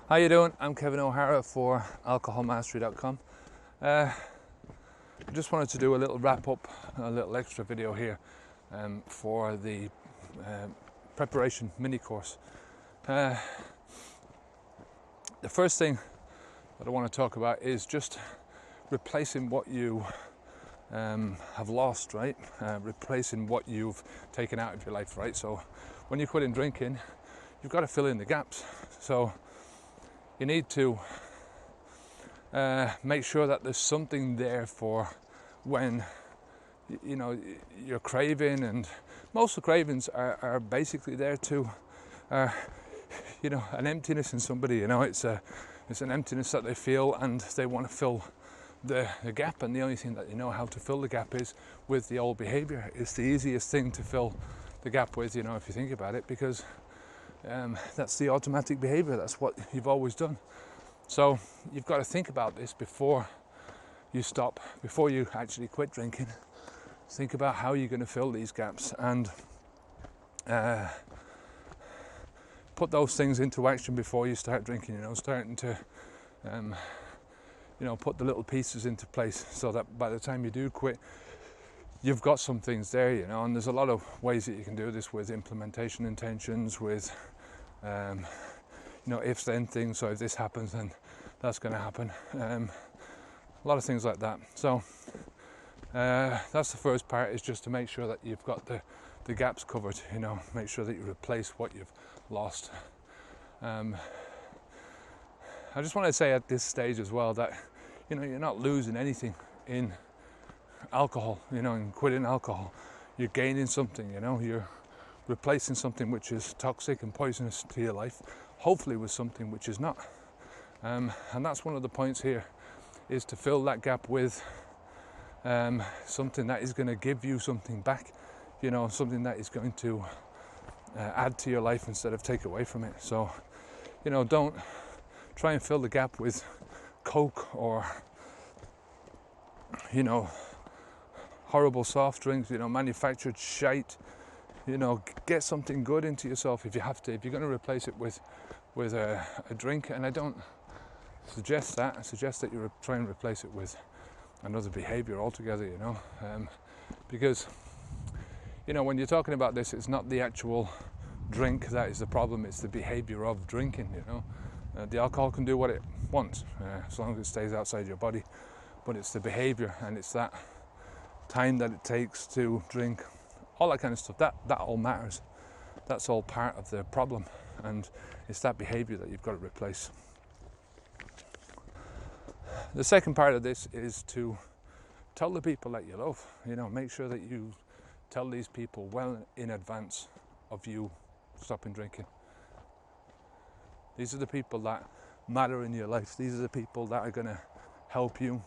How you doing? I'm Kevin O'Hara for alcoholmastery.com. I just wanted to do a little wrap up, a little extra video here for the preparation mini course. The first thing that I want to talk about is just replacing what you have lost, right? Replacing what you've taken out of your life, right? So when you're quitting drinking, you've got to fill in the gaps. So you need to make sure that there's something there for when you're craving, and most of the cravings are basically there to an emptiness in somebody. It's an emptiness that they feel, and they want to fill the gap, and the only thing that they know how to fill the gap is with the old behavior. It's the easiest thing to fill the gap with, if you think about it, because that's the automatic behavior. That's what you've always done. So you've got to think about this before you stop, before you actually quit drinking. Think about how you're going to fill these gaps, and put those things into action before you start drinking. Starting to put the little pieces into place so that by the time you do quit, you've got some things there, and there's a lot of ways that you can do this, with implementation intentions, with if then things. So if this happens, then that's going to happen. A lot of things like that. So that's the first part, is just to make sure that you've got the gaps covered. Make sure that you replace what you've lost. I just want to say at this stage as well that you're not losing anything in alcohol. In quitting alcohol, you're gaining something. You're replacing something which is toxic and poisonous to your life, hopefully with something which is not. And that's one of the points here, is to fill that gap with something that is going to give you something back, something that is going to add to your life instead of take away from it. So, don't try and fill the gap with Coke or, horrible soft drinks, manufactured shite. Get something good into yourself if you have to. If you're going to replace it with a drink, and I don't suggest that. I suggest that you try and replace it with another behavior altogether, because when you're talking about this, it's not the actual drink that is the problem, it's the behavior of drinking. The alcohol can do what it wants as long as it stays outside your body, but it's the behavior, and it's that time that it takes to drink, all that kind of stuff, that all matters. That's all part of the problem, and it's that behavior that you've got to replace. The second part of this is to tell the people that you love. Make sure that you tell these people well in advance of you stopping drinking. These are the people that matter in your life. These are the people that are going to help you.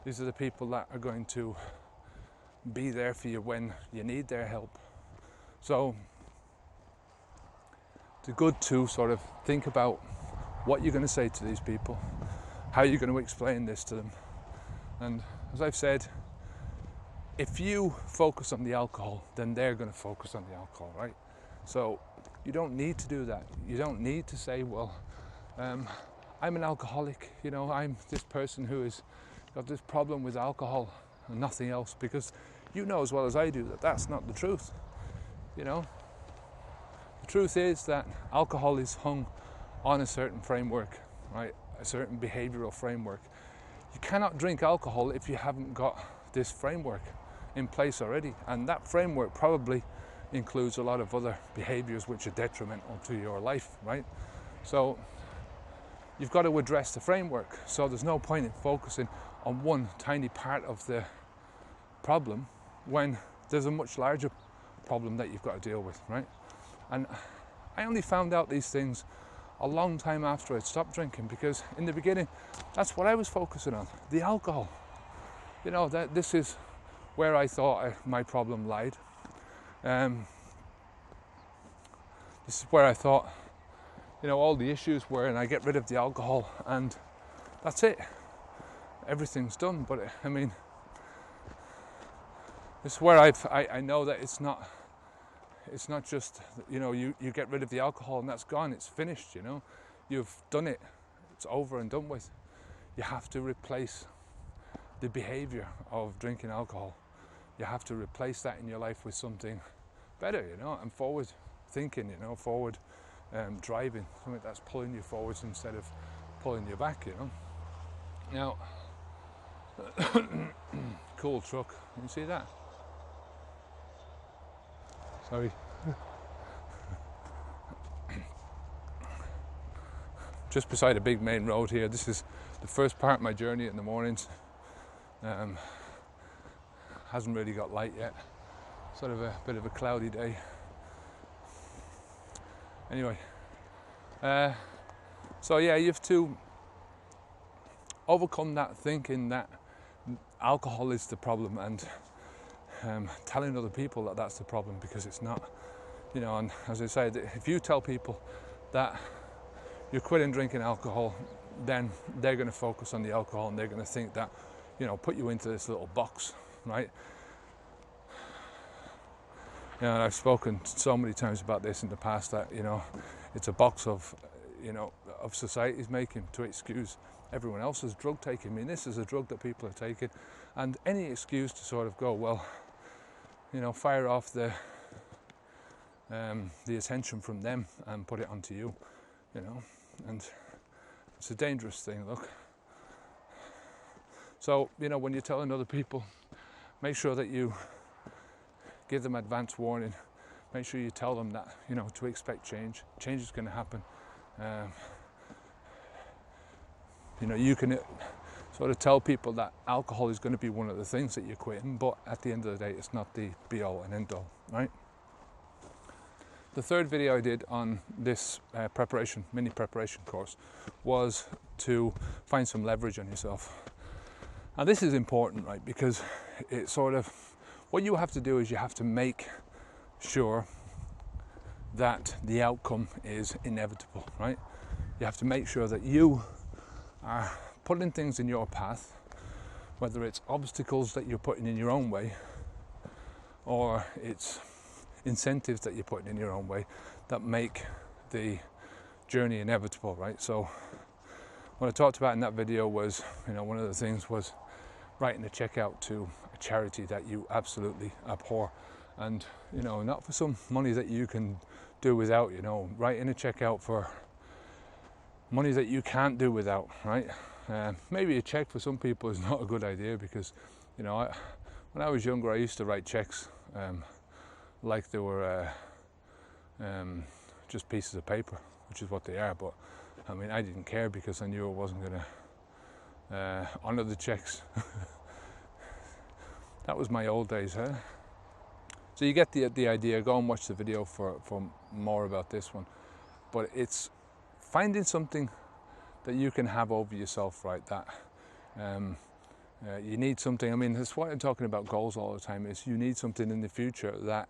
These are the people that are going to be there for you when you need their help. So it's good to sort of think about what you're going to say to these people, how you're going to explain this to them. And as I've said, if you focus on the alcohol, then they're going to focus on the alcohol, right? So you don't need to do that. You don't need to say, well, I'm an alcoholic, I'm this person who has got this problem with alcohol and nothing else, because you know as well as I do that that's not the truth. The truth is that alcohol is hung on a certain framework, right? A certain behavioral framework. You cannot drink alcohol if you haven't got this framework in place already, and that framework probably includes a lot of other behaviors which are detrimental to your life, right? So you've got to address the framework. So there's no point in focusing on one tiny part of the problem when there's a much larger problem that you've got to deal with, right? And I only found out these things a long time after I'd stopped drinking, because in the beginning, that's what I was focusing on, the alcohol. That this is where I thought my problem lied. This is where I thought, all the issues were, and I get rid of the alcohol, and that's it. Everything's done. But this is where I know that it's not just, you get rid of the alcohol and that's gone, it's finished, you've done it. It's over and done with. You have to replace the behavior of drinking alcohol. You have to replace that in your life with something better, you know, and forward thinking, you know, forward driving, something that's pulling you forwards instead of pulling you back, you know. Now, cool truck, you see that? Sorry. Just beside a big main road here. This is the first part of my journey in the mornings. Hasn't really got light yet. Sort of a bit of a cloudy day. Anyway, so yeah, you have to overcome that thinking that alcohol is the problem and telling other people that that's the problem, because it's not. You know, and as I said, if you tell people that you're quitting drinking alcohol, then they're going to focus on the alcohol and they're going to think that, you know, put you into this little box, right? You know, and I've spoken so many times about this in the past that, you know, it's a box of, you know, of society's making to excuse everyone else's drug taking. I mean, this is a drug that people are taking, and any excuse to sort of go, well, you know, fire off the attention from them and put it onto you, you know, and it's a dangerous thing, look. So, you know, when you're telling other people, make sure that you give them advance warning. Make sure you tell them that, you know, to expect change. Change is going to happen. You know, you can sort of tell people that alcohol is going to be one of the things that you're quitting, but at the end of the day, it's not the be-all and end-all, right? The third video I did on this mini preparation course was to find some leverage on yourself. And this is important, right? Because it sort of, what you have to do is you have to make sure that the outcome is inevitable, right? You have to make sure that you are putting things in your path, whether it's obstacles that you're putting in your own way or it's incentives that you're putting in your own way that make the journey inevitable, right? So what I talked about in that video was, you know, one of the things was writing a check out to a charity that you absolutely abhor, and, you know, not for some money that you can do without, you know, writing a check out for money that you can't do without, right? Maybe a check for some people is not a good idea, because, you know, when I was younger, I used to write checks like they were just pieces of paper, which is what they are. But I mean, I didn't care because I knew I wasn't going to honour the checks. That was my old days, huh? So you get the idea. Go and watch the video for more about this one. But it's finding something that you can have over yourself, right? That you need something. I mean, that's what I'm talking about goals all the time, is you need something in the future that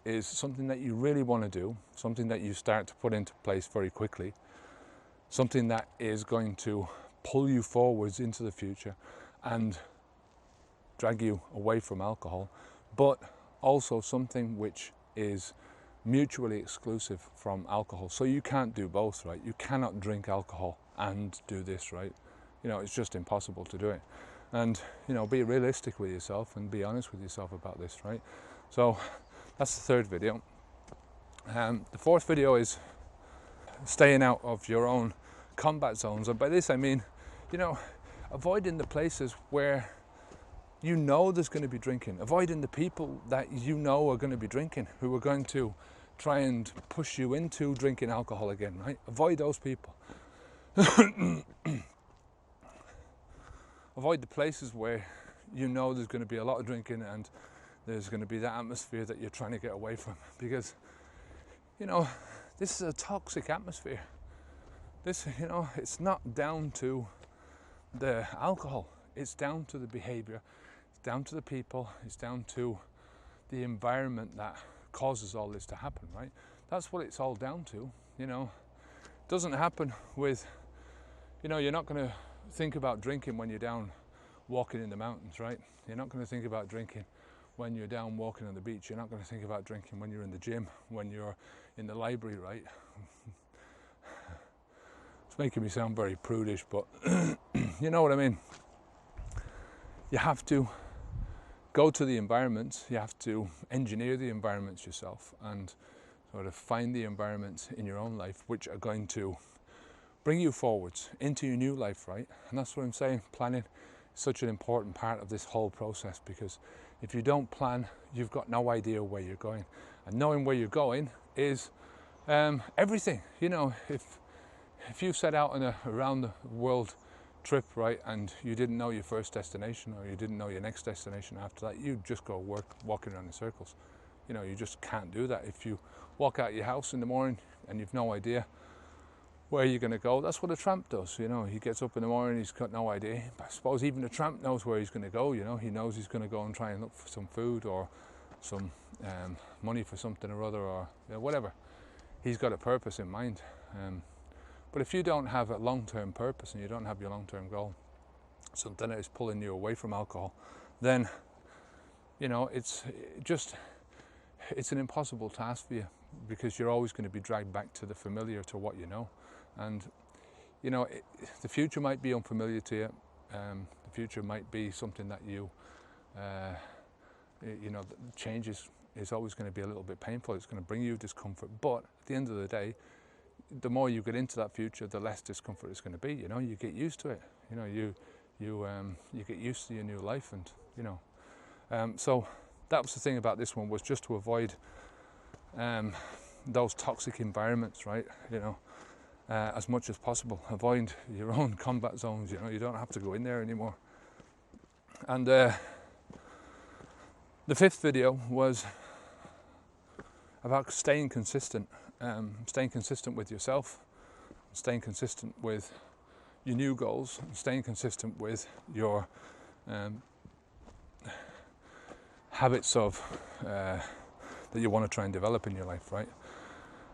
is something that you really want to do, something that you start to put into place very quickly, something that is going to pull you forwards into the future and drag you away from alcohol, but also something which is mutually exclusive from alcohol. So you can't do both, right? You cannot drink alcohol and do this, right? You know, it's just impossible to do it. And, you know, be realistic with yourself and be honest with yourself about this, right? So that's the third video. The fourth video is staying out of your own combat zones. And by this I mean, you know, avoiding the places where you know there's going to be drinking, avoiding the people that you know are going to be drinking, who are going to try and push you into drinking alcohol again, right? Avoid those people. Avoid the places where you know there's going to be a lot of drinking and there's going to be that atmosphere that you're trying to get away from, because, you know, this is a toxic atmosphere. This, you know, it's not down to the alcohol, it's down to the behavior, it's down to the people, it's down to the environment that causes all this to happen, right? That's what it's all down to, you know. It doesn't happen with, you know, you're not going to think about drinking when you're down walking in the mountains, right? You're not going to think about drinking when you're down walking on the beach. You're not going to think about drinking when you're in the gym, when you're in the library, right? It's making me sound very prudish, but you know what I mean. You have to go to the environments, you have to engineer the environments yourself and sort of find the environments in your own life which are going to bring you forwards into your new life, right? And that's what I'm saying, planning is such an important part of this whole process, because if you don't plan, you've got no idea where you're going. And knowing where you're going is everything. You know, if you set out on a around the world trip, right, and you didn't know your first destination or you didn't know your next destination after that, you'd just go walking around in circles. You know, you just can't do that. If you walk out your house in the morning and you've no idea where you're going to go, that's what a tramp does. You know, he gets up in the morning, he's got no idea. I suppose even a tramp knows where he's going to go. You know, he knows he's going to go and try and look for some food or some money for something or other, or whatever. He's got a purpose in mind. But if you don't have a long-term purpose and you don't have your long-term goal, something that is pulling you away from alcohol, then you know it's an impossible task for you, because you're always going to be dragged back to the familiar, to what you know. And you know, the future might be unfamiliar to you. The future might be something that you know, the change is always going to be a little bit painful. It's going to bring you discomfort, but at the end of the day, the more you get into that future, the less discomfort it's going to be. You know, you get used to it. You know, you get used to your new life, and you know. So that was the thing about this one, was just to avoid those toxic environments, right? You know, as much as possible. Avoid your own combat zones. You know, you don't have to go in there anymore. And the fifth video was about staying consistent. Staying consistent with yourself, staying consistent with your new goals, staying consistent with your habits of that you want to try and develop in your life, right?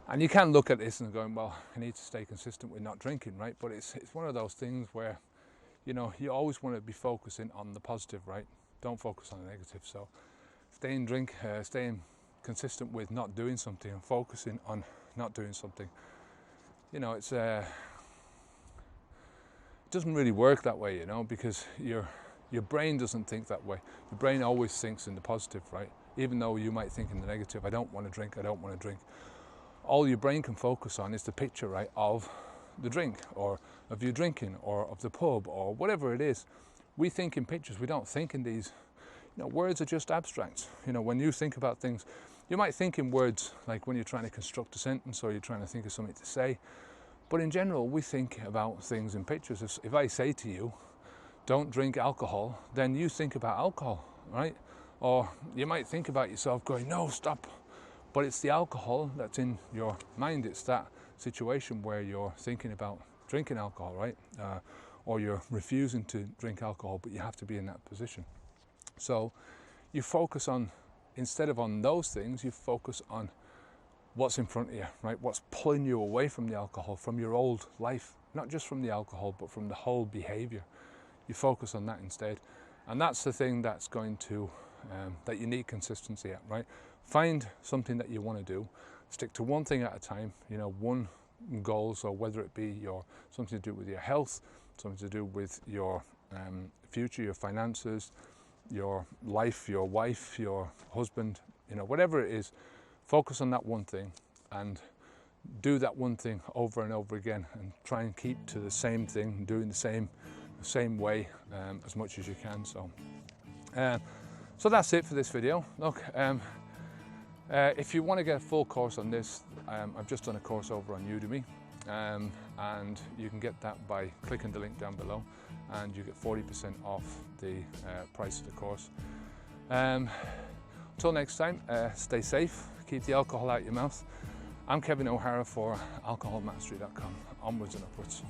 And you can look at this and going, well, I need to stay consistent with not drinking, right? But it's one of those things where, you know, you always want to be focusing on the positive, right? Don't focus on the negative. So staying consistent with not doing something and focusing on not doing something, you know, it doesn't really work that way, you know, because your brain doesn't think that way. Your brain always thinks in the positive, right? Even though you might think in the negative, I don't want to drink, I don't want to drink. All your brain can focus on is the picture, right, of the drink, or of you drinking, or of the pub, or whatever it is. We think in pictures, we don't think in these. You know, words are just abstracts. You know, when you think about things, you might think in words, like when you're trying to construct a sentence or you're trying to think of something to say. But in general, we think about things in pictures. If I say to you, don't drink alcohol, then you think about alcohol, right? Or you might think about yourself going, no, stop. But it's the alcohol that's in your mind. It's that situation where you're thinking about drinking alcohol, right? Or you're refusing to drink alcohol, but you have to be in that position. So you focus on, instead of on those things, you focus on what's in front of you, right? What's pulling you away from the alcohol, from your old life, not just from the alcohol, but from the whole behavior. You focus on that instead. And that's the thing that's going to, that you need consistency at, right? Find something that you want to do, stick to one thing at a time, you know, one goal. So whether it be something to do with your health, something to do with your future, your finances, your life, your wife, your husband, you know, whatever it is, focus on that one thing and do that one thing over and over again, and try and keep to the same thing, doing the same way as much as you can. So that's it for this video. Look, if you want to get a full course on this, I've just done a course over on Udemy, and you can get that by clicking the link down below, and you get 40% off the price of the course. Until next time, stay safe, keep the alcohol out your mouth. I'm Kevin O'Hara for alcoholmastery.com. Onwards and upwards.